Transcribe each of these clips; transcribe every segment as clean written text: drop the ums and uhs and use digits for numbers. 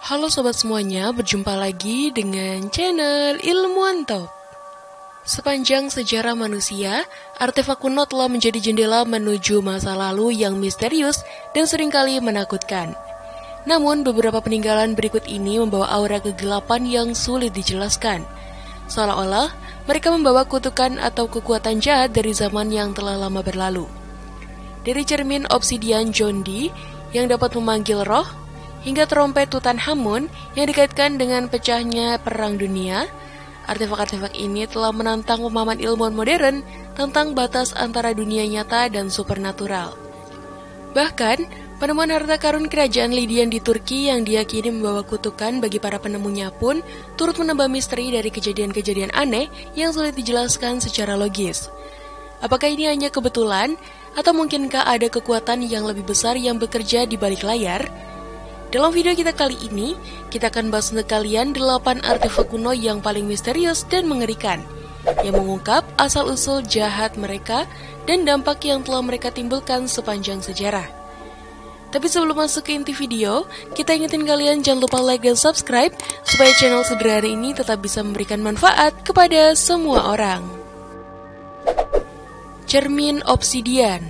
Halo sobat semuanya, berjumpa lagi dengan channel Ilmuwan Top. Sepanjang sejarah manusia, artefak kuno telah menjadi jendela menuju masa lalu yang misterius dan seringkali menakutkan. Namun, beberapa peninggalan berikut ini membawa aura kegelapan yang sulit dijelaskan. Seolah-olah mereka membawa kutukan atau kekuatan jahat dari zaman yang telah lama berlalu. Dari cermin obsidian John Dee yang dapat memanggil roh, hingga trompet Tutankhamun yang dikaitkan dengan pecahnya Perang Dunia, artefak-artefak ini telah menantang pemahaman ilmuwan modern tentang batas antara dunia nyata dan supernatural. Bahkan, penemuan harta karun kerajaan Lydian di Turki yang diyakini membawa kutukan bagi para penemunya pun turut menambah misteri dari kejadian-kejadian aneh yang sulit dijelaskan secara logis. Apakah ini hanya kebetulan, atau mungkinkah ada kekuatan yang lebih besar yang bekerja di balik layar? Dalam video kita kali ini, kita akan bahas untuk kalian 8 artefak kuno yang paling misterius dan mengerikan, yang mengungkap asal-usul jahat mereka dan dampak yang telah mereka timbulkan sepanjang sejarah. Tapi sebelum masuk ke inti video, kita ingetin kalian jangan lupa like dan subscribe, supaya channel sederhana ini tetap bisa memberikan manfaat kepada semua orang. Cermin Obsidian.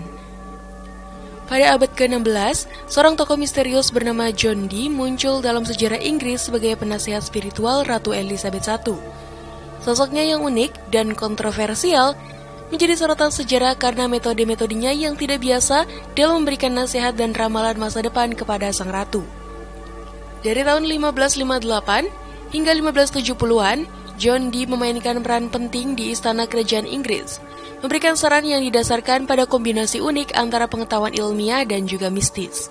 Pada abad ke-16, seorang tokoh misterius bernama John Dee muncul dalam sejarah Inggris sebagai penasihat spiritual Ratu Elizabeth I. Sosoknya yang unik dan kontroversial menjadi sorotan sejarah karena metode-metodenya yang tidak biasa dalam memberikan nasihat dan ramalan masa depan kepada sang ratu. Dari tahun 1558 hingga 1570-an, John Dee memainkan peran penting di istana kerajaan Inggris, memberikan saran yang didasarkan pada kombinasi unik antara pengetahuan ilmiah dan juga mistis.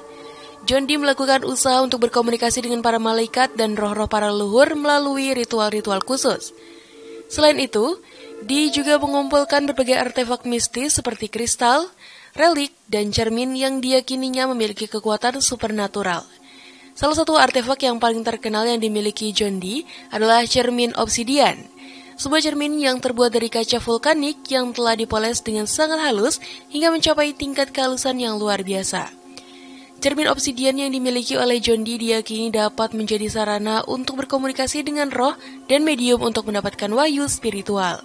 John Dee melakukan usaha untuk berkomunikasi dengan para malaikat dan roh-roh para leluhur melalui ritual-ritual khusus. Selain itu, Dee juga mengumpulkan berbagai artefak mistis seperti kristal, relik, dan cermin yang diyakininya memiliki kekuatan supernatural. Salah satu artefak yang paling terkenal yang dimiliki John Dee adalah cermin obsidian, sebuah cermin yang terbuat dari kaca vulkanik yang telah dipoles dengan sangat halus hingga mencapai tingkat kehalusan yang luar biasa. Cermin obsidian yang dimiliki oleh John Dee diyakini dapat menjadi sarana untuk berkomunikasi dengan roh dan medium untuk mendapatkan wahyu spiritual.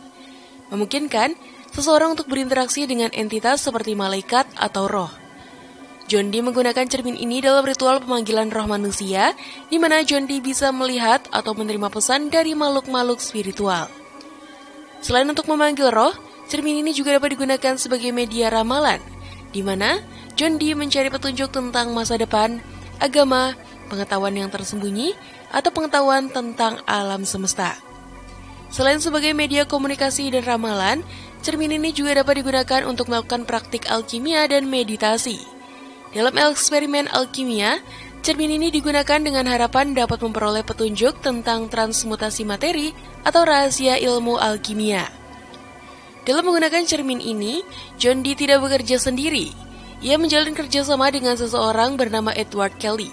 Memungkinkan seseorang untuk berinteraksi dengan entitas seperti malaikat atau roh. John Dee menggunakan cermin ini dalam ritual pemanggilan roh manusia, di mana John Dee bisa melihat atau menerima pesan dari makhluk-makhluk spiritual. Selain untuk memanggil roh, cermin ini juga dapat digunakan sebagai media ramalan, di mana John Dee mencari petunjuk tentang masa depan, agama, pengetahuan yang tersembunyi, atau pengetahuan tentang alam semesta. Selain sebagai media komunikasi dan ramalan, cermin ini juga dapat digunakan untuk melakukan praktik alkimia dan meditasi. Dalam eksperimen alkimia, cermin ini digunakan dengan harapan dapat memperoleh petunjuk tentang transmutasi materi atau rahasia ilmu alkimia. Dalam menggunakan cermin ini, John Dee tidak bekerja sendiri. Ia menjalin kerjasama dengan seseorang bernama Edward Kelly.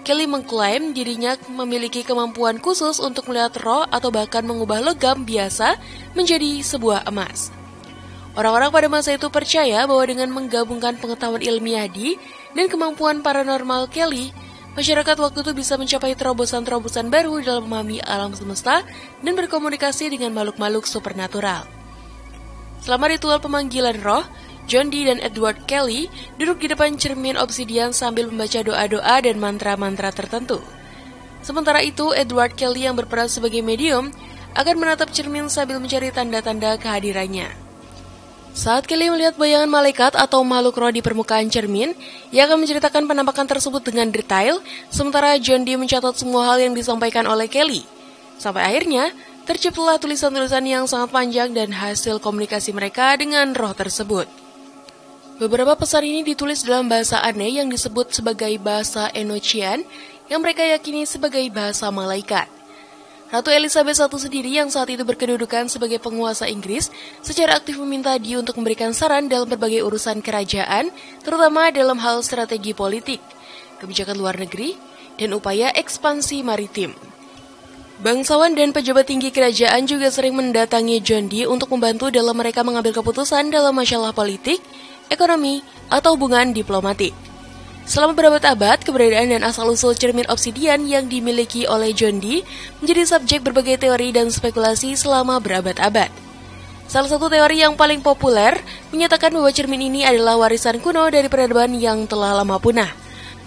Kelly mengklaim dirinya memiliki kemampuan khusus untuk melihat roh atau bahkan mengubah logam biasa menjadi sebuah emas. Orang-orang pada masa itu percaya bahwa dengan menggabungkan pengetahuan ilmiah Dee dan kemampuan paranormal Kelly, masyarakat waktu itu bisa mencapai terobosan-terobosan baru dalam memahami alam semesta dan berkomunikasi dengan makhluk-makhluk supernatural. Selama ritual pemanggilan roh, John Dee dan Edward Kelly duduk di depan cermin obsidian sambil membaca doa-doa dan mantra-mantra tertentu. Sementara itu, Edward Kelly yang berperan sebagai medium akan menatap cermin sambil mencari tanda-tanda kehadirannya. Saat Kelly melihat bayangan malaikat atau makhluk roh di permukaan cermin, ia akan menceritakan penampakan tersebut dengan detail, sementara John Dee mencatat semua hal yang disampaikan oleh Kelly. Sampai akhirnya, terciptalah tulisan-tulisan yang sangat panjang dan hasil komunikasi mereka dengan roh tersebut. Beberapa pesan ini ditulis dalam bahasa aneh yang disebut sebagai bahasa Enochian, yang mereka yakini sebagai bahasa malaikat. Ratu Elizabeth I sendiri yang saat itu berkedudukan sebagai penguasa Inggris secara aktif meminta Dee untuk memberikan saran dalam berbagai urusan kerajaan, terutama dalam hal strategi politik, kebijakan luar negeri, dan upaya ekspansi maritim. Bangsawan dan pejabat tinggi kerajaan juga sering mendatangi John Dee untuk membantu dalam mereka mengambil keputusan dalam masalah politik, ekonomi, atau hubungan diplomatik. Selama berabad-abad, keberadaan dan asal-usul cermin obsidian yang dimiliki oleh John Dee menjadi subjek berbagai teori dan spekulasi selama berabad-abad. Salah satu teori yang paling populer menyatakan bahwa cermin ini adalah warisan kuno dari peradaban yang telah lama punah,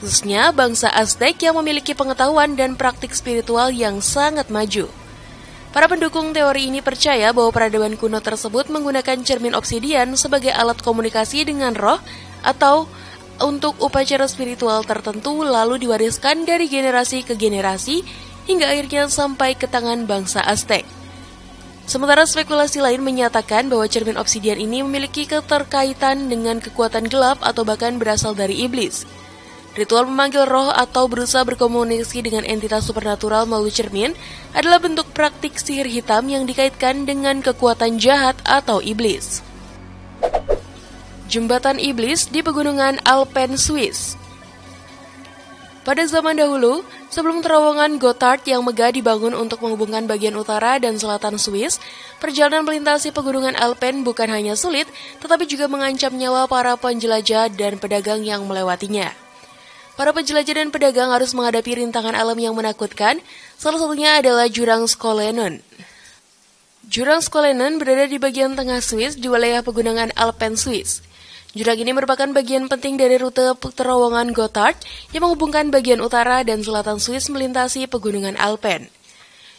khususnya bangsa Aztec yang memiliki pengetahuan dan praktik spiritual yang sangat maju. Para pendukung teori ini percaya bahwa peradaban kuno tersebut menggunakan cermin obsidian sebagai alat komunikasi dengan roh atau untuk upacara spiritual tertentu lalu diwariskan dari generasi ke generasi hingga akhirnya sampai ke tangan bangsa Aztec. Sementara spekulasi lain menyatakan bahwa cermin obsidian ini memiliki keterkaitan dengan kekuatan gelap atau bahkan berasal dari iblis. Ritual memanggil roh atau berusaha berkomunikasi dengan entitas supernatural melalui cermin adalah bentuk praktik sihir hitam yang dikaitkan dengan kekuatan jahat atau iblis. Jembatan Iblis di Pegunungan Alpen, Swiss. Pada zaman dahulu, sebelum terowongan Gotthard yang megah dibangun untuk menghubungkan bagian utara dan selatan Swiss, perjalanan melintasi pegunungan Alpen bukan hanya sulit, tetapi juga mengancam nyawa para penjelajah dan pedagang yang melewatinya. Para penjelajah dan pedagang harus menghadapi rintangan alam yang menakutkan, salah satunya adalah Jurang Skollenen. Jurang Skollenen berada di bagian tengah Swiss di wilayah pegunungan Alpen, Swiss. Jurang ini merupakan bagian penting dari rute terowongan Gotthard yang menghubungkan bagian utara dan selatan Swiss melintasi pegunungan Alpen.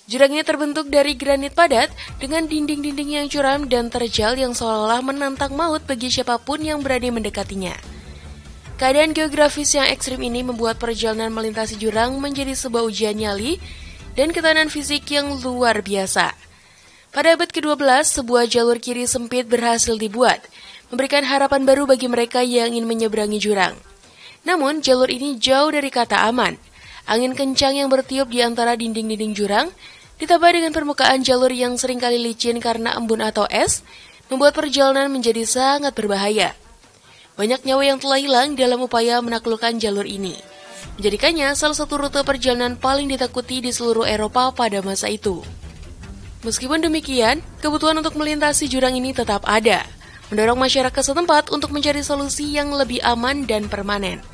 Jurang ini terbentuk dari granit padat dengan dinding-dinding yang curam dan terjal yang seolah-olah menantang maut bagi siapapun yang berani mendekatinya. Keadaan geografis yang ekstrim ini membuat perjalanan melintasi jurang menjadi sebuah ujian nyali dan ketahanan fisik yang luar biasa. Pada abad ke-12, sebuah jalur kiri sempit berhasil dibuat, memberikan harapan baru bagi mereka yang ingin menyeberangi jurang. Namun, jalur ini jauh dari kata aman. Angin kencang yang bertiup di antara dinding-dinding jurang, ditambah dengan permukaan jalur yang seringkali licin karena embun atau es, membuat perjalanan menjadi sangat berbahaya. Banyak nyawa yang telah hilang dalam upaya menaklukkan jalur ini, menjadikannya salah satu rute perjalanan paling ditakuti di seluruh Eropa pada masa itu. Meskipun demikian, kebutuhan untuk melintasi jurang ini tetap ada, mendorong masyarakat setempat untuk mencari solusi yang lebih aman dan permanen.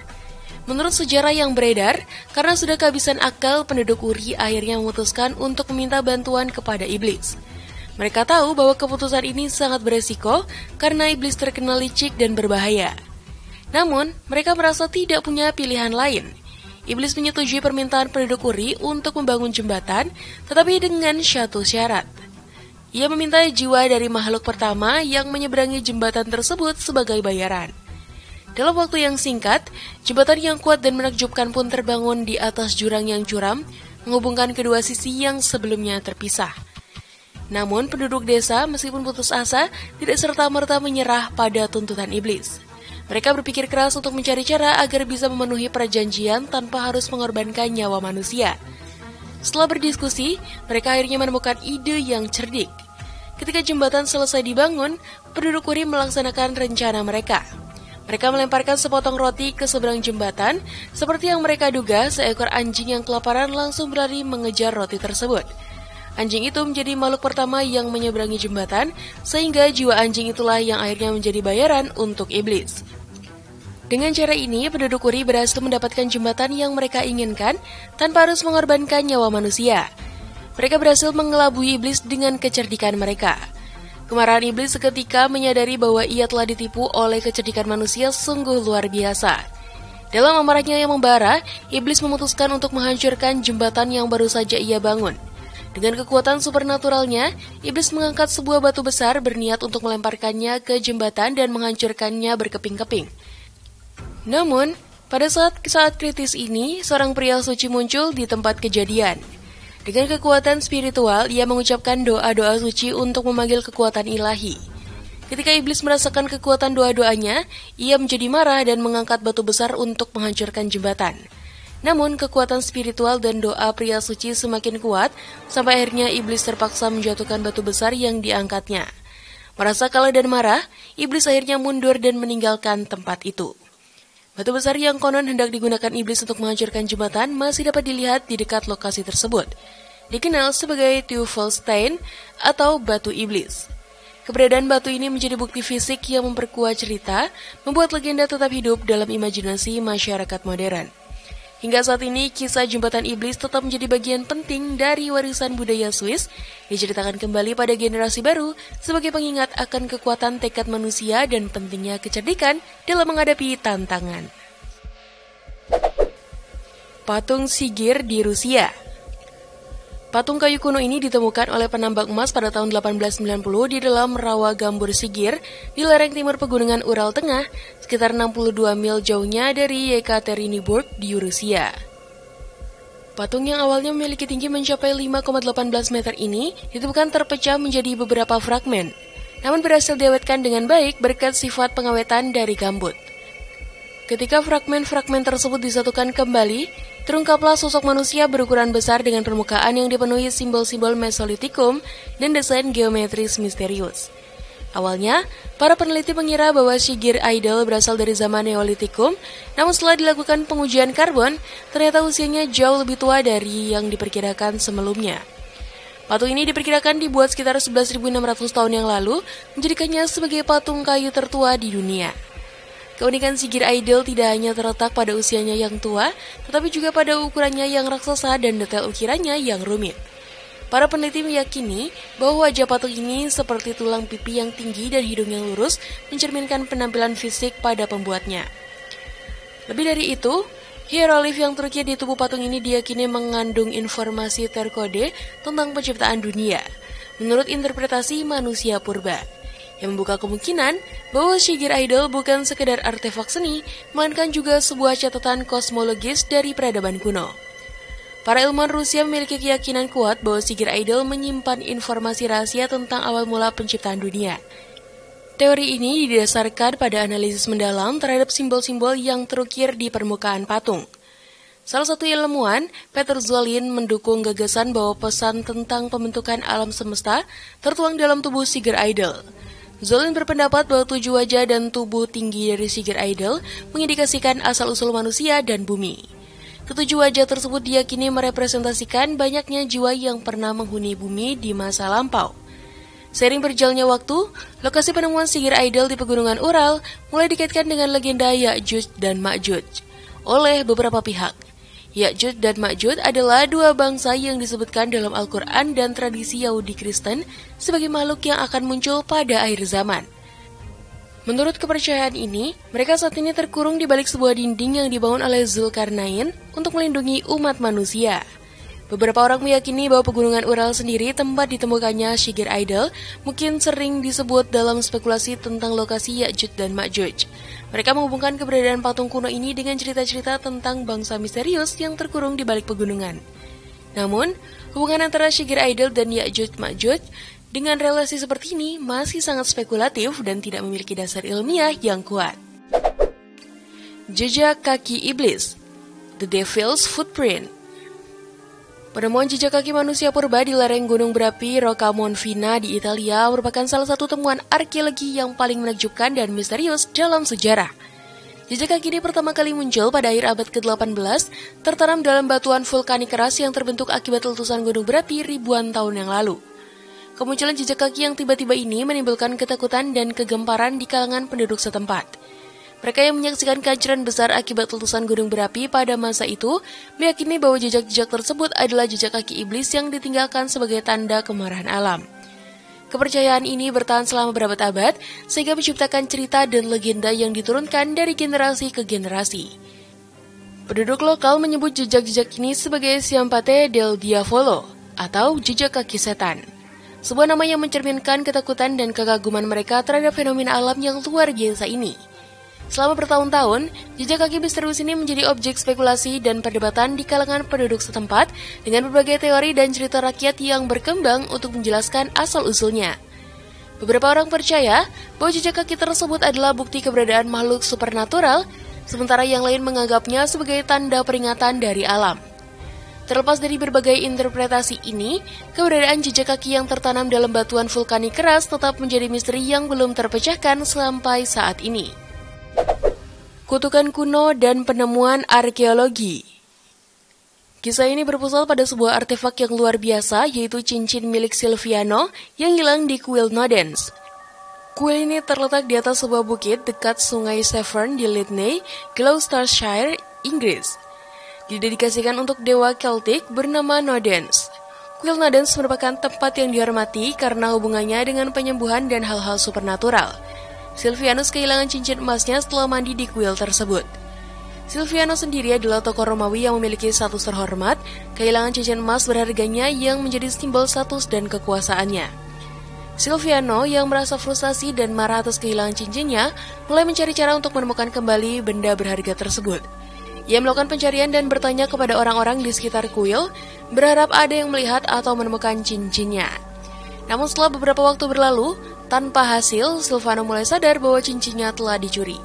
Menurut sejarah yang beredar, karena sudah kehabisan akal, penduduk Uri akhirnya memutuskan untuk meminta bantuan kepada iblis. Mereka tahu bahwa keputusan ini sangat beresiko karena iblis terkenal licik dan berbahaya. Namun, mereka merasa tidak punya pilihan lain. Iblis menyetujui permintaan penduduk Uri untuk membangun jembatan, tetapi dengan satu syarat. Ia meminta jiwa dari makhluk pertama yang menyeberangi jembatan tersebut sebagai bayaran. Dalam waktu yang singkat, jembatan yang kuat dan menakjubkan pun terbangun di atas jurang yang curam, menghubungkan kedua sisi yang sebelumnya terpisah. Namun, penduduk desa meskipun putus asa, tidak serta-merta menyerah pada tuntutan iblis. Mereka berpikir keras untuk mencari cara agar bisa memenuhi perjanjian tanpa harus mengorbankan nyawa manusia. Setelah berdiskusi, mereka akhirnya menemukan ide yang cerdik. Ketika jembatan selesai dibangun, penduduk Uri melaksanakan rencana mereka. Mereka melemparkan sepotong roti ke seberang jembatan, seperti yang mereka duga, seekor anjing yang kelaparan langsung berlari mengejar roti tersebut. Anjing itu menjadi makhluk pertama yang menyeberangi jembatan, sehingga jiwa anjing itulah yang akhirnya menjadi bayaran untuk iblis. Dengan cara ini, penduduk Uri berhasil mendapatkan jembatan yang mereka inginkan tanpa harus mengorbankan nyawa manusia. Mereka berhasil mengelabui iblis dengan kecerdikan mereka. Kemarahan iblis seketika menyadari bahwa ia telah ditipu oleh kecerdikan manusia sungguh luar biasa. Dalam amarahnya yang membara, iblis memutuskan untuk menghancurkan jembatan yang baru saja ia bangun. Dengan kekuatan supernaturalnya, iblis mengangkat sebuah batu besar berniat untuk melemparkannya ke jembatan dan menghancurkannya berkeping-keping. Namun, pada saat kritis ini, seorang pria suci muncul di tempat kejadian. Dengan kekuatan spiritual, ia mengucapkan doa-doa suci untuk memanggil kekuatan ilahi. Ketika iblis merasakan kekuatan doa-doanya, ia menjadi marah dan mengangkat batu besar untuk menghancurkan jembatan. Namun, kekuatan spiritual dan doa pria suci semakin kuat, sampai akhirnya iblis terpaksa menjatuhkan batu besar yang diangkatnya. Merasa kalah dan marah, iblis akhirnya mundur dan meninggalkan tempat itu. Batu besar yang konon hendak digunakan iblis untuk menghancurkan jembatan masih dapat dilihat di dekat lokasi tersebut, dikenal sebagai Teufelsstein atau batu iblis. Keberadaan batu ini menjadi bukti fisik yang memperkuat cerita, membuat legenda tetap hidup dalam imajinasi masyarakat modern. Hingga saat ini, kisah Jembatan Iblis tetap menjadi bagian penting dari warisan budaya Swiss, diceritakan kembali pada generasi baru sebagai pengingat akan kekuatan tekad manusia dan pentingnya kecerdikan dalam menghadapi tantangan. Patung Sigir di Rusia. Patung kayu kuno ini ditemukan oleh penambang emas pada tahun 1890 di dalam rawa gambur Sigir di lereng timur pegunungan Ural Tengah, sekitar 62 mil jauhnya dari Yekaterinburg di Rusia. Patung yang awalnya memiliki tinggi mencapai 5,18 meter ini ditemukan terpecah menjadi beberapa fragmen, namun berhasil diawetkan dengan baik berkat sifat pengawetan dari gambut. Ketika fragmen-fragmen tersebut disatukan kembali, terungkaplah sosok manusia berukuran besar dengan permukaan yang dipenuhi simbol-simbol Mesolitikum dan desain geometris misterius. Awalnya, para peneliti mengira bahwa Sigir Idol berasal dari zaman Neolitikum, namun setelah dilakukan pengujian karbon, ternyata usianya jauh lebih tua dari yang diperkirakan sebelumnya. Patung ini diperkirakan dibuat sekitar 11.600 tahun yang lalu, menjadikannya sebagai patung kayu tertua di dunia. Keunikan Sigir Idol tidak hanya terletak pada usianya yang tua, tetapi juga pada ukurannya yang raksasa dan detail ukirannya yang rumit. Para peneliti meyakini bahwa wajah patung ini seperti tulang pipi yang tinggi dan hidung yang lurus mencerminkan penampilan fisik pada pembuatnya. Lebih dari itu, hieroglif yang terukir di tubuh patung ini diyakini mengandung informasi terkode tentang penciptaan dunia, menurut interpretasi manusia purba, yang membuka kemungkinan bahwa Sigir Idol bukan sekedar artefak seni, melainkan juga sebuah catatan kosmologis dari peradaban kuno. Para ilmuwan Rusia memiliki keyakinan kuat bahwa Sigir Idol menyimpan informasi rahasia tentang awal mula penciptaan dunia. Teori ini didasarkan pada analisis mendalam terhadap simbol-simbol yang terukir di permukaan patung. Salah satu ilmuwan, Peter Zolin, mendukung gagasan bahwa pesan tentang pembentukan alam semesta tertuang dalam tubuh Sigir Idol. Zolin berpendapat bahwa 7 wajah dan tubuh tinggi dari Sigir Idol mengindikasikan asal-usul manusia dan bumi. Ketujuh wajah tersebut diyakini merepresentasikan banyaknya jiwa yang pernah menghuni bumi di masa lampau. Seiring berjalannya waktu, lokasi penemuan Sigir Idol di pegunungan Ural mulai dikaitkan dengan legenda Ya'juj dan Ma'juj oleh beberapa pihak. Ya'juj dan Ma'juj adalah dua bangsa yang disebutkan dalam Al-Quran dan tradisi Yahudi Kristen sebagai makhluk yang akan muncul pada akhir zaman. Menurut kepercayaan ini, mereka saat ini terkurung di balik sebuah dinding yang dibangun oleh Zulkarnain untuk melindungi umat manusia. Beberapa orang meyakini bahwa pegunungan Ural sendiri tempat ditemukannya Sigir Idol mungkin sering disebut dalam spekulasi tentang lokasi Ya'juj dan Ma'juj. Mereka menghubungkan keberadaan patung kuno ini dengan cerita-cerita tentang bangsa misterius yang terkurung di balik pegunungan. Namun, hubungan antara Sigir Idol dan Ya'juj Ma'juj dengan relasi seperti ini masih sangat spekulatif dan tidak memiliki dasar ilmiah yang kuat. Jejak kaki iblis, The Devil's Footprint. Penemuan jejak kaki manusia purba di lereng gunung berapi Roccamonfina di Italia merupakan salah satu temuan arkeologi yang paling menakjubkan dan misterius dalam sejarah. Jejak kaki ini pertama kali muncul pada akhir abad ke-18, tertanam dalam batuan vulkanik keras yang terbentuk akibat letusan gunung berapi ribuan tahun yang lalu. Kemunculan jejak kaki yang tiba-tiba ini menimbulkan ketakutan dan kegemparan di kalangan penduduk setempat. Mereka yang menyaksikan kehancuran besar akibat letusan gunung berapi pada masa itu meyakini bahwa jejak-jejak tersebut adalah jejak kaki iblis yang ditinggalkan sebagai tanda kemarahan alam. Kepercayaan ini bertahan selama berabad-abad sehingga menciptakan cerita dan legenda yang diturunkan dari generasi ke generasi. Penduduk lokal menyebut jejak-jejak ini sebagai Siampate del Diavolo atau jejak kaki setan. Sebuah nama yang mencerminkan ketakutan dan kekaguman mereka terhadap fenomena alam yang luar biasa ini. Selama bertahun-tahun, jejak kaki misterius ini menjadi objek spekulasi dan perdebatan di kalangan penduduk setempat dengan berbagai teori dan cerita rakyat yang berkembang untuk menjelaskan asal-usulnya. Beberapa orang percaya bahwa jejak kaki tersebut adalah bukti keberadaan makhluk supernatural, sementara yang lain menganggapnya sebagai tanda peringatan dari alam. Terlepas dari berbagai interpretasi ini, keberadaan jejak kaki yang tertanam dalam batuan vulkanik keras tetap menjadi misteri yang belum terpecahkan sampai saat ini. Kutukan kuno dan penemuan arkeologi. Kisah ini berpusat pada sebuah artefak yang luar biasa, yaitu cincin milik Silviano yang hilang di kuil Nodens. Kuil ini terletak di atas sebuah bukit dekat Sungai Severn di Lydney, Gloucestershire, Inggris. Didedikasikan untuk dewa Celtic bernama Nodens. Kuil Nodens merupakan tempat yang dihormati karena hubungannya dengan penyembuhan dan hal-hal supernatural. Silvianus kehilangan cincin emasnya setelah mandi di kuil tersebut. Silvianus sendiri adalah tokoh Romawi yang memiliki status terhormat. Kehilangan cincin emas berharganya yang menjadi simbol status dan kekuasaannya. Silviano yang merasa frustasi dan marah atas kehilangan cincinnya mulai mencari cara untuk menemukan kembali benda berharga tersebut. Ia melakukan pencarian dan bertanya kepada orang-orang di sekitar kuil, berharap ada yang melihat atau menemukan cincinnya. Namun setelah beberapa waktu berlalu, tanpa hasil, Silvano mulai sadar bahwa cincinnya telah dicuri.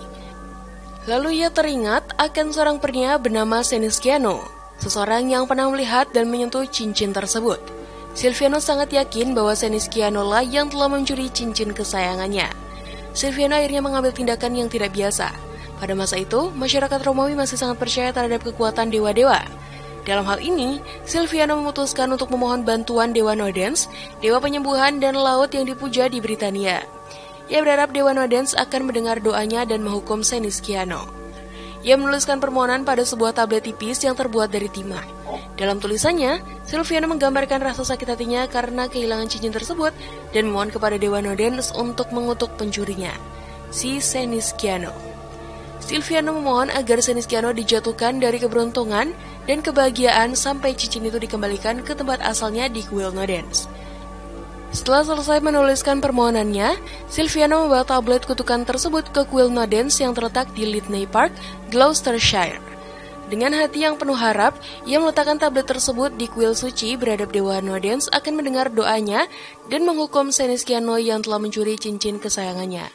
Lalu ia teringat akan seorang pria bernama Senisciano, seseorang yang pernah melihat dan menyentuh cincin tersebut. Silviano sangat yakin bahwa Senisciano lah yang telah mencuri cincin kesayangannya. Silviano akhirnya mengambil tindakan yang tidak biasa. Pada masa itu, masyarakat Romawi masih sangat percaya terhadap kekuatan dewa-dewa. Dalam hal ini, Silviano memutuskan untuk memohon bantuan Dewa Nodens, dewa penyembuhan dan laut yang dipuja di Britania. Ia berharap Dewa Nodens akan mendengar doanya dan menghukum Senisciano. Ia menuliskan permohonan pada sebuah tablet tipis yang terbuat dari timah. Dalam tulisannya, Silviano menggambarkan rasa sakit hatinya karena kehilangan cincin tersebut dan memohon kepada Dewa Nodens untuk mengutuk pencurinya, si Senisciano. Silviano memohon agar Senisciano dijatuhkan dari keberuntungan dan kebahagiaan sampai cincin itu dikembalikan ke tempat asalnya di kuil Nodens. Setelah selesai menuliskan permohonannya, Silviano membawa tablet kutukan tersebut ke kuil Nodens yang terletak di Lydney Park, Gloucestershire. Dengan hati yang penuh harap, ia meletakkan tablet tersebut di kuil suci berhadap Dewa Nodens akan mendengar doanya dan menghukum Senisciano yang telah mencuri cincin kesayangannya.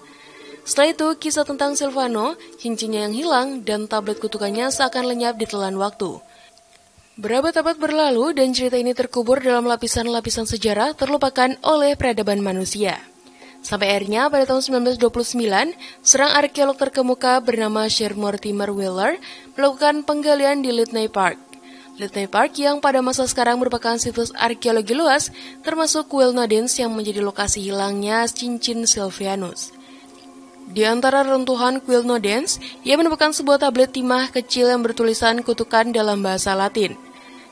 Setelah itu, kisah tentang Silvano, cincinnya yang hilang, dan tablet kutukannya seakan lenyap ditelan waktu. Berabad-abad berlalu dan cerita ini terkubur dalam lapisan-lapisan sejarah terlupakan oleh peradaban manusia. Sampai akhirnya pada tahun 1929, seorang arkeolog terkemuka bernama Sir Mortimer Wheeler melakukan penggalian di Lydney Park. Lydney Park yang pada masa sekarang merupakan situs arkeologi luas, termasuk kuil Nodens yang menjadi lokasi hilangnya cincin Silvianus. Di antara reruntuhan kuil Nodens, ia menemukan sebuah tablet timah kecil yang bertulisan kutukan dalam bahasa Latin.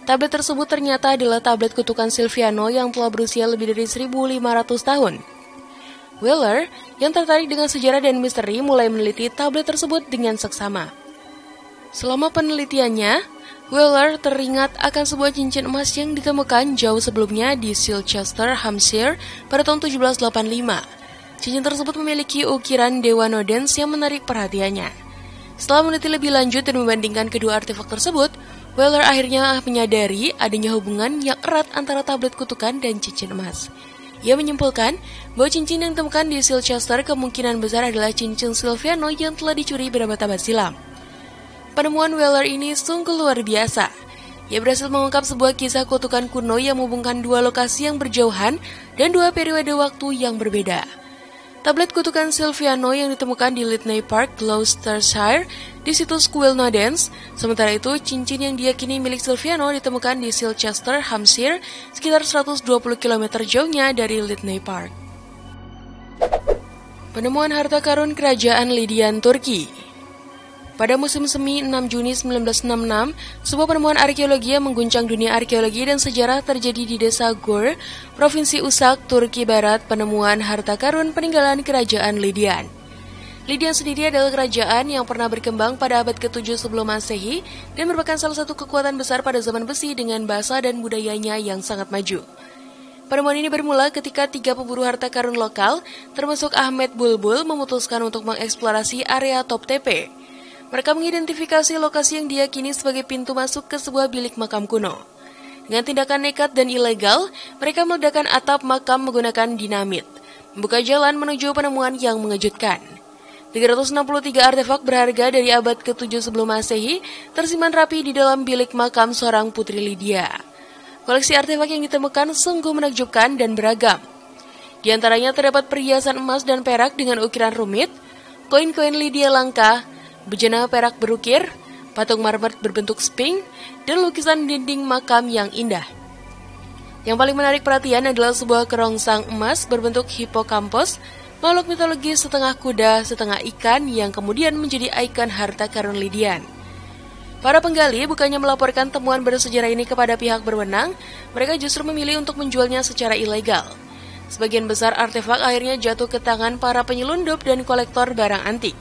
Tablet tersebut ternyata adalah tablet kutukan Silviano yang telah berusia lebih dari 1.500 tahun. Wheeler, yang tertarik dengan sejarah dan misteri, mulai meneliti tablet tersebut dengan seksama. Selama penelitiannya, Wheeler teringat akan sebuah cincin emas yang ditemukan jauh sebelumnya di Silchester, Hampshire pada tahun 1785. Cincin tersebut memiliki ukiran Dewa Nodens yang menarik perhatiannya. Setelah meneliti lebih lanjut dan membandingkan kedua artefak tersebut, Wheeler akhirnya menyadari adanya hubungan yang erat antara tablet kutukan dan cincin emas. Ia menyimpulkan bahwa cincin yang ditemukan di Silchester kemungkinan besar adalah cincin Silviano yang telah dicuri berabad-abad silam. Penemuan Wheeler ini sungguh luar biasa. Ia berhasil mengungkap sebuah kisah kutukan kuno yang menghubungkan dua lokasi yang berjauhan dan dua periode waktu yang berbeda. Tablet kutukan Silviano yang ditemukan di Lydney Park, Gloucestershire, di situs kuil Nodens. Sementara itu, cincin yang diyakini milik Silviano ditemukan di Silchester, Hampshire, sekitar 120 km jauhnya dari Lydney Park. Penemuan harta karun kerajaan Lydian Turki. Pada musim semi 6 Juni 1966, sebuah penemuan arkeologi yang mengguncang dunia arkeologi dan sejarah terjadi di desa Gur, Provinsi Usak, Turki Barat, penemuan harta karun peninggalan kerajaan Lydian. Lydian sendiri adalah kerajaan yang pernah berkembang pada abad ke-7 sebelum Masehi dan merupakan salah satu kekuatan besar pada zaman besi dengan bahasa dan budayanya yang sangat maju. Penemuan ini bermula ketika 3 pemburu harta karun lokal, termasuk Ahmed Bulbul, memutuskan untuk mengeksplorasi area Top Tepe. Mereka mengidentifikasi lokasi yang diyakini sebagai pintu masuk ke sebuah bilik makam kuno. Dengan tindakan nekat dan ilegal, mereka meledakkan atap makam menggunakan dinamit, membuka jalan menuju penemuan yang mengejutkan. 363 artefak berharga dari abad ke-7 sebelum Masehi tersimpan rapi di dalam bilik makam seorang putri Lydia. Koleksi artefak yang ditemukan sungguh menakjubkan dan beragam. Di antaranya terdapat perhiasan emas dan perak dengan ukiran rumit, koin-koin Lydia langka, bejana perak berukir, patung marmer berbentuk sphinx, dan lukisan dinding makam yang indah. Yang paling menarik perhatian adalah sebuah kerongsang emas berbentuk hipokampus, makhluk mitologis setengah kuda, setengah ikan yang kemudian menjadi ikon harta karun Lydian. Para penggali bukannya melaporkan temuan bersejarah ini kepada pihak berwenang, mereka justru memilih untuk menjualnya secara ilegal. Sebagian besar artefak akhirnya jatuh ke tangan para penyelundup dan kolektor barang antik,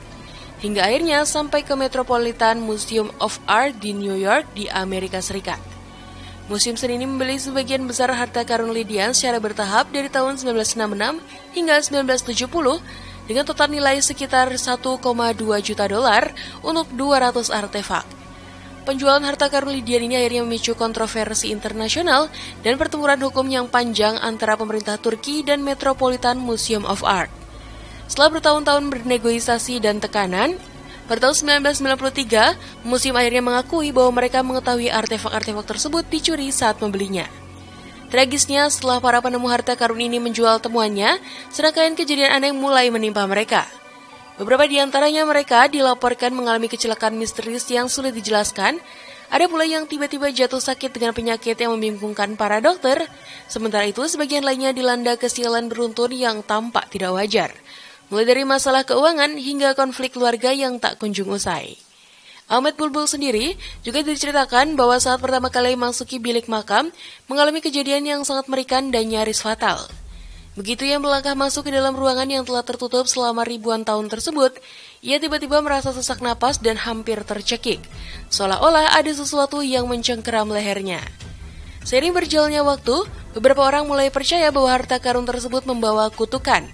hingga akhirnya sampai ke Metropolitan Museum of Art di New York di Amerika Serikat. Museum seni ini membeli sebagian besar harta karun Lydian secara bertahap dari tahun 1966 hingga 1970 dengan total nilai sekitar 1,2 juta dolar untuk 200 artefak. Penjualan harta karun Lydian ini akhirnya memicu kontroversi internasional dan pertempuran hukum yang panjang antara pemerintah Turki dan Metropolitan Museum of Art. Setelah bertahun-tahun bernegosiasi dan tekanan, pada tahun 1993, museum akhirnya mengakui bahwa mereka mengetahui artefak-artefak tersebut dicuri saat membelinya. Tragisnya, setelah para penemu harta karun ini menjual temuannya, serangkaian kejadian aneh mulai menimpa mereka. Beberapa di antaranya mereka dilaporkan mengalami kecelakaan misterius yang sulit dijelaskan. Ada pula yang tiba-tiba jatuh sakit dengan penyakit yang membingungkan para dokter. Sementara itu, sebagian lainnya dilanda kesialan beruntun yang tampak tidak wajar. Mulai dari masalah keuangan hingga konflik keluarga yang tak kunjung usai. Ahmed Bulbul sendiri juga diceritakan bahwa saat pertama kali memasuki bilik makam, mengalami kejadian yang sangat mengerikan dan nyaris fatal. Begitu ia melangkah masuk ke dalam ruangan yang telah tertutup selama ribuan tahun tersebut, ia tiba-tiba merasa sesak napas dan hampir tercekik, seolah-olah ada sesuatu yang mencengkeram lehernya. Seiring berjalannya waktu, beberapa orang mulai percaya bahwa harta karun tersebut membawa kutukan.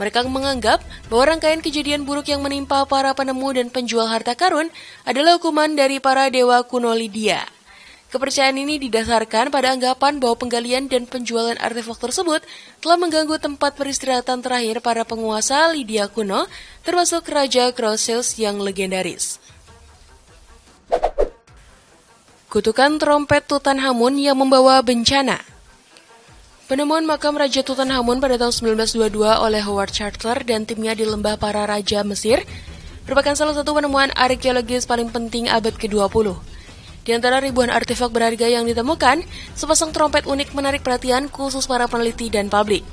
Mereka menganggap bahwa rangkaian kejadian buruk yang menimpa para penemu dan penjual harta karun adalah hukuman dari para dewa kuno Lydia. Kepercayaan ini didasarkan pada anggapan bahwa penggalian dan penjualan artefak tersebut telah mengganggu tempat peristirahatan terakhir para penguasa Lydia kuno, termasuk Raja Croesus yang legendaris. Kutukan trompet Tutankhamun yang membawa bencana. Penemuan makam Raja Tutankhamun pada tahun 1922 oleh Howard Carter dan timnya di Lembah Para Raja Mesir merupakan salah satu penemuan arkeologis paling penting abad ke-20. Di antara ribuan artefak berharga yang ditemukan, sepasang trompet unik menarik perhatian khusus para peneliti dan publik.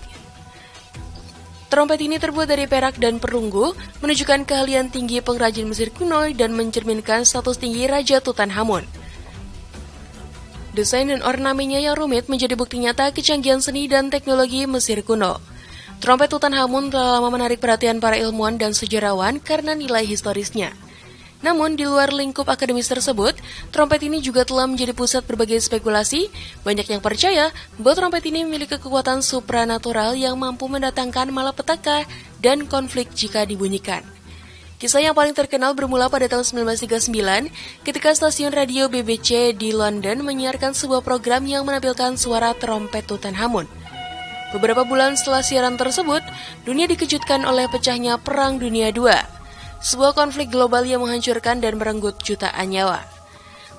Trompet ini terbuat dari perak dan perunggu, menunjukkan keahlian tinggi pengrajin Mesir kuno dan mencerminkan status tinggi Raja Tutankhamun. Desain dan ornamennya yang rumit menjadi bukti nyata kecanggihan seni dan teknologi Mesir kuno. Trompet Tutankhamun telah lama menarik perhatian para ilmuwan dan sejarawan karena nilai historisnya. Namun, di luar lingkup akademis tersebut, trompet ini juga telah menjadi pusat berbagai spekulasi. Banyak yang percaya bahwa trompet ini memiliki kekuatan supranatural yang mampu mendatangkan malapetaka dan konflik jika dibunyikan. Kisah yang paling terkenal bermula pada tahun 1939 ketika stasiun radio BBC di London menyiarkan sebuah program yang menampilkan suara trompet Tutankhamun. Beberapa bulan setelah siaran tersebut, dunia dikejutkan oleh pecahnya Perang Dunia II. Sebuah konflik global yang menghancurkan dan merenggut jutaan nyawa.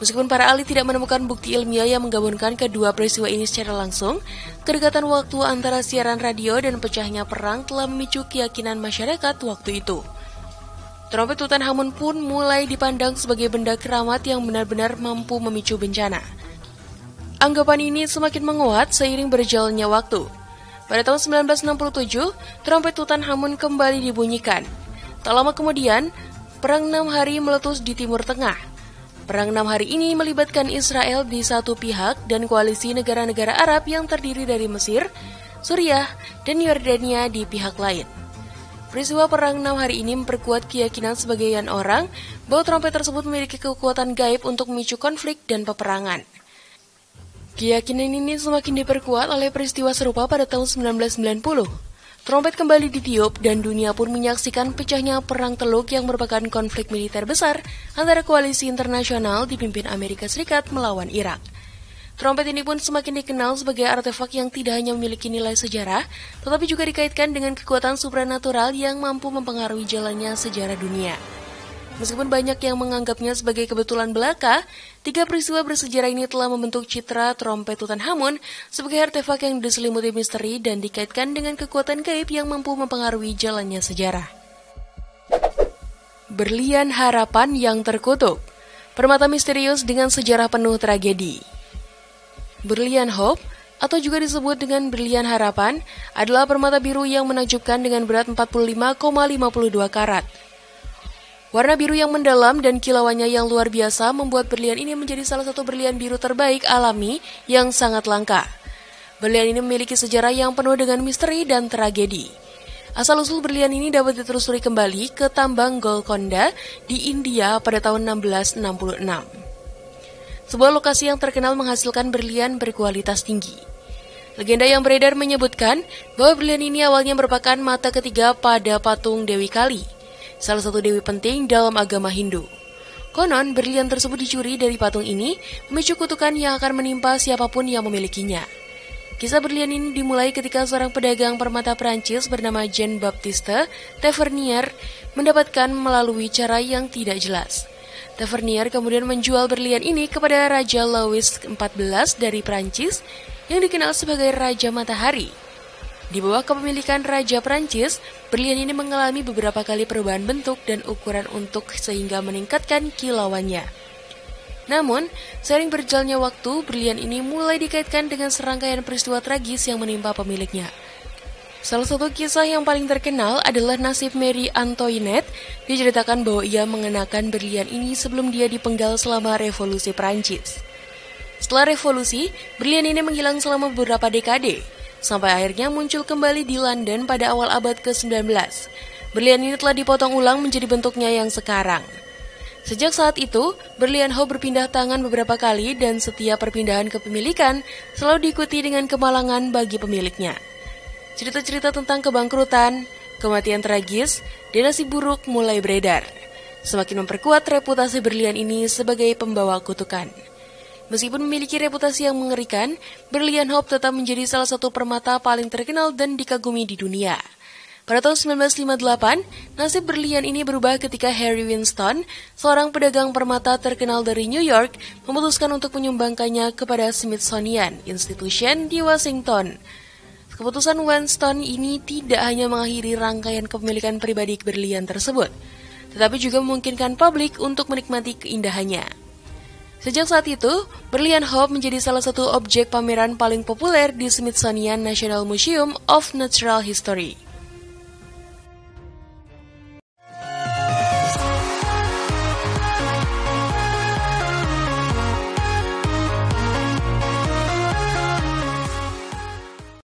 Meskipun para ahli tidak menemukan bukti ilmiah yang menggabungkan kedua peristiwa ini secara langsung, kedekatan waktu antara siaran radio dan pecahnya perang telah memicu keyakinan masyarakat waktu itu. Trompet Tutankhamun pun mulai dipandang sebagai benda keramat yang benar-benar mampu memicu bencana. Anggapan ini semakin menguat seiring berjalannya waktu. Pada tahun 1967, trompet Tutankhamun kembali dibunyikan. Tak lama kemudian, Perang 6 Hari meletus di Timur Tengah. Perang 6 Hari ini melibatkan Israel di satu pihak dan koalisi negara-negara Arab yang terdiri dari Mesir, Suriah, dan Yordania di pihak lain. Peristiwa Perang 6 Hari ini memperkuat keyakinan sebagian orang bahwa trompet tersebut memiliki kekuatan gaib untuk memicu konflik dan peperangan. Keyakinan ini semakin diperkuat oleh peristiwa serupa pada tahun 1990. Trompet kembali ditiup dan dunia pun menyaksikan pecahnya Perang Teluk yang merupakan konflik militer besar antara koalisi internasional dipimpin Amerika Serikat melawan Irak. Trompet ini pun semakin dikenal sebagai artefak yang tidak hanya memiliki nilai sejarah, tetapi juga dikaitkan dengan kekuatan supranatural yang mampu mempengaruhi jalannya sejarah dunia. Meskipun banyak yang menganggapnya sebagai kebetulan belaka, 3 peristiwa bersejarah ini telah membentuk citra trompet Tutankhamun sebagai artefak yang diselimuti misteri dan dikaitkan dengan kekuatan gaib yang mampu mempengaruhi jalannya sejarah. Berlian harapan yang terkutuk. Permata misterius dengan sejarah penuh tragedi. Berlian Hope atau juga disebut dengan berlian harapan, adalah permata biru yang menakjubkan dengan berat 45,52 karat. Warna biru yang mendalam dan kilauannya yang luar biasa membuat berlian ini menjadi salah satu berlian biru terbaik alami yang sangat langka. Berlian ini memiliki sejarah yang penuh dengan misteri dan tragedi. Asal-usul berlian ini dapat ditelusuri kembali ke tambang Golconda di India pada tahun 1666. Sebuah lokasi yang terkenal menghasilkan berlian berkualitas tinggi. Legenda yang beredar menyebutkan bahwa berlian ini awalnya merupakan mata ketiga pada patung Dewi Kali, salah satu dewi penting dalam agama Hindu. Konon, berlian tersebut dicuri dari patung ini, memicu kutukan yang akan menimpa siapapun yang memilikinya. Kisah berlian ini dimulai ketika seorang pedagang permata Prancis bernama Jean-Baptiste Tavernier mendapatkan melalui cara yang tidak jelas. Tavernier kemudian menjual berlian ini kepada Raja Louis XIV dari Prancis yang dikenal sebagai Raja Matahari. Di bawah kepemilikan Raja Prancis, berlian ini mengalami beberapa kali perubahan bentuk dan ukuran sehingga meningkatkan kilauannya. Namun, seiring berjalannya waktu, berlian ini mulai dikaitkan dengan serangkaian peristiwa tragis yang menimpa pemiliknya. Salah satu kisah yang paling terkenal adalah nasib Marie Antoinette. Diceritakan bahwa ia mengenakan berlian ini sebelum dia dipenggal selama Revolusi Prancis. Setelah revolusi, berlian ini menghilang selama beberapa dekade, sampai akhirnya muncul kembali di London pada awal abad ke-19. Berlian ini telah dipotong ulang menjadi bentuknya yang sekarang. Sejak saat itu, berlian Hope berpindah tangan beberapa kali dan setiap perpindahan kepemilikan selalu diikuti dengan kemalangan bagi pemiliknya. Cerita-cerita tentang kebangkrutan, kematian tragis, dan nasib buruk mulai beredar, semakin memperkuat reputasi berlian ini sebagai pembawa kutukan. Meskipun memiliki reputasi yang mengerikan, berlian Hope tetap menjadi salah satu permata paling terkenal dan dikagumi di dunia. Pada tahun 1958, nasib berlian ini berubah ketika Harry Winston, seorang pedagang permata terkenal dari New York, memutuskan untuk menyumbangkannya kepada Smithsonian Institution di Washington. Keputusan Winston ini tidak hanya mengakhiri rangkaian kepemilikan pribadi berlian tersebut, tetapi juga memungkinkan publik untuk menikmati keindahannya. Sejak saat itu, berlian Hope menjadi salah satu objek pameran paling populer di Smithsonian National Museum of Natural History.